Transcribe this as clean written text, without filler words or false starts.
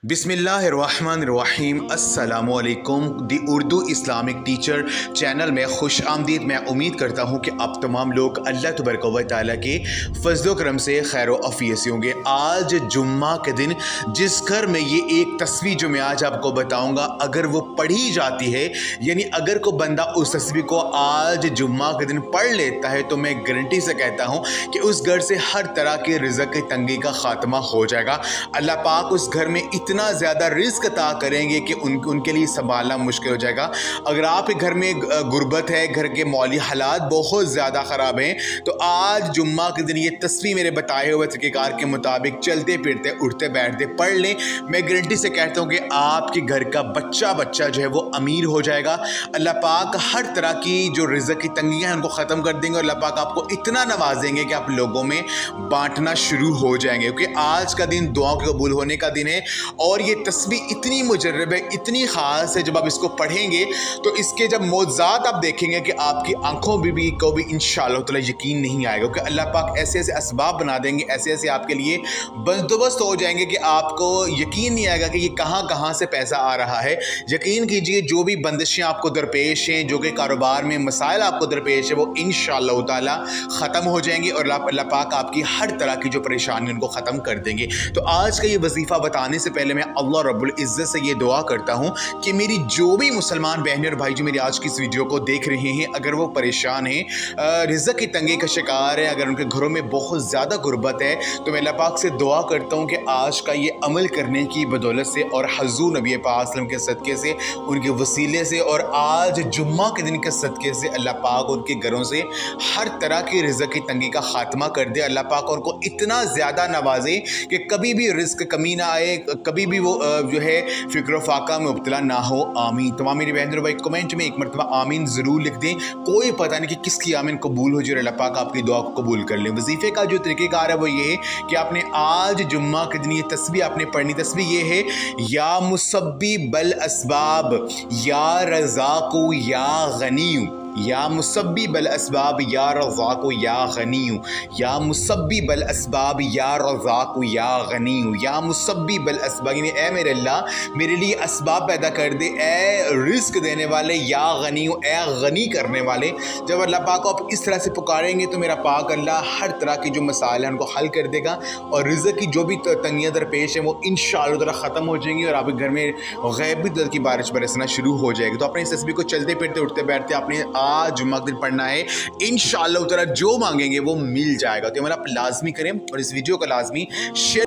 बिस्मिल्लाहिर्रहमानिर्रहीम अस्सलामुअलैकुम दी Urdu Islamic teacher channel में खुश आमदीद। मैं उम्मीद करता हूँ कि आप तमाम लोग अल्लाह तबारक व तआला के फजल करम से खैर अफ़ीयत से होंगे। आज जुम्मा के दिन जिस घर में ये एक तस्वीर जो मैं आज आपको बताऊँगा, अगर वो पढ़ी जाती है, यानी अगर कोई बंदा उस तस्वीर को आज जुम्मा के दिन पढ़ लेता है, तो मैं गारंटी से कहता हूँ कि उस घर से हर तरह के रिज़्क़ की तंगी का ख़ात्मा हो जाएगा। अल्लाह पाक उस घर में इतना ज़्यादा रिस्क अता करेंगे कि उनके लिए संभालना मुश्किल हो जाएगा। अगर आपके घर में गुर्बत है, घर के मौली हालात बहुत ज़्यादा ख़राब हैं, तो आज जुम्मा के दिन ये तस्वीर मेरे बताए हुए तरीक़ेकार के मुताबिक चलते फिरते उठते बैठते पढ़ लें। मैं गारंटी से कहता हूँ कि आपके घर का बच्चा जो है वो अमीर हो जाएगा। अल्लाह पाक हर तरह की जो रिज़्क़ की तंगियाँ हैं उनको ख़त्म कर देंगे और अल्लाह पाक आपको इतना नवाजेंगे कि आप लोगों में बांटना शुरू हो जाएंगे, क्योंकि आज का दिन दुआ के कबूल होने का दिन है। और ये तस्वीर इतनी मुजर्रब है, इतनी ख़ास है, जब आप इसको पढ़ेंगे तो इसके जब मौज़ात आप देखेंगे कि आपकी आंखों में को भी इंशाअल्लाह ताला यकीन नहीं आएगा, क्योंकि अल्लाह पाक ऐसे ऐसे असबाब बना देंगे, ऐसे ऐसे आपके लिए बंदोबस्त हो जाएंगे कि आपको यकीन नहीं आएगा कि ये कहाँ से पैसा आ रहा है। यकीन कीजिए, जो भी बंदिशें आपको दरपेश हैं, जो कि कारोबार में मसाइल आपको दरपेश है, वो इंशाअल्लाह ताला ख़त्म हो जाएंगे और अल्लाह पाक आपकी हर तरह की जो परेशानी उनको ख़त्म कर देंगे। तो आज का ये वजीफ़ा बताने से पहले मैं अल्लाह रब्बुल इज़्ज़त से ये दुआ करता हूँ कि मेरी जो भी मुसलमान बहनें और भाई जो मेरी आज की इस वीडियो को देख रहे हैं, अगर वो परेशान हैं, रिज़्क़ की तंगी का शिकार है, अगर उनके घरों में बहुत ज़्यादा गुर्बत है, तो मैं अल्लाह पाक से दुआ करता हूँ कि आज का ये अमल करने की बदौलत से और हज़ूर नबी पाक सल्लल्लाहु अलैहि वसल्लम के सदक़े से, उनके वसीले से और आज जुम्मा के दिन के सदक़े से अल्लाह पाक उनके घरों से हर तरह की रिज़्क़ की तंगी का ख़ात्मा कर दे। अल्लाह पाक उनको इतना ज़्यादा नवाजे कि कभी भी रिज़्क़ कमी ना आए, कभी भी वो जो है फ़िक्र फाका में मुब्तला ना हो। आमीन। तमाम मेरे बहन और भाई कमेंट में एक मरतबा आमीन ज़रूर लिख दें। कोई पता नहीं कि किसकी आमीन कबूल हो जाए, अल्लाह पाक आपकी दुआ को कबूल कर लें। वजीफ़े का जो तरीक़ेकार है वो ये है कि आपने आज जुम्मा के दिन ये तस्बीह आपने पढ़नी। तस्बीह ये है, या मुसब्बिबल असबाब या रज़ाक़ु या गनीयु, या मुसब्बिबल असबाब या रज़ाक़ु या गनीयु, या मुसब्बिबल असबाब या रज़ाक़ु या गनीयु, या मुसब्बिबल असबाब, यानी ए मेरे अल्लाह मेरे लिए असबाब पैदा कर दे, ए रिस्क देने वाले, या गनीयु ए गनी करने वाले। जब अल्लाह पाक को आप इस तरह से पुकारेंगे तो मेरा पाक अल्लाह हर तरह की जो मसाइल हैं उनको हल कर देगा और रिज़्क़ की जो भी तंगियाँ दरपेश हैं वो इंशाअल्लाह ताला ख़त्म हो जाएंगी और आपके घर में गैबी दर की बारिश बरसना शुरू हो जाएगी। तो अपने इस तस्बीह को चलते फिरते उठते बैठते आपने आज जुम्मा के दिन पढ़ना है। इंशाअल्लाह ताला जो मांगेंगे वो मिल जाएगा। तो हमारा आप लाजमी करें और इस वीडियो को लाजमी शेयर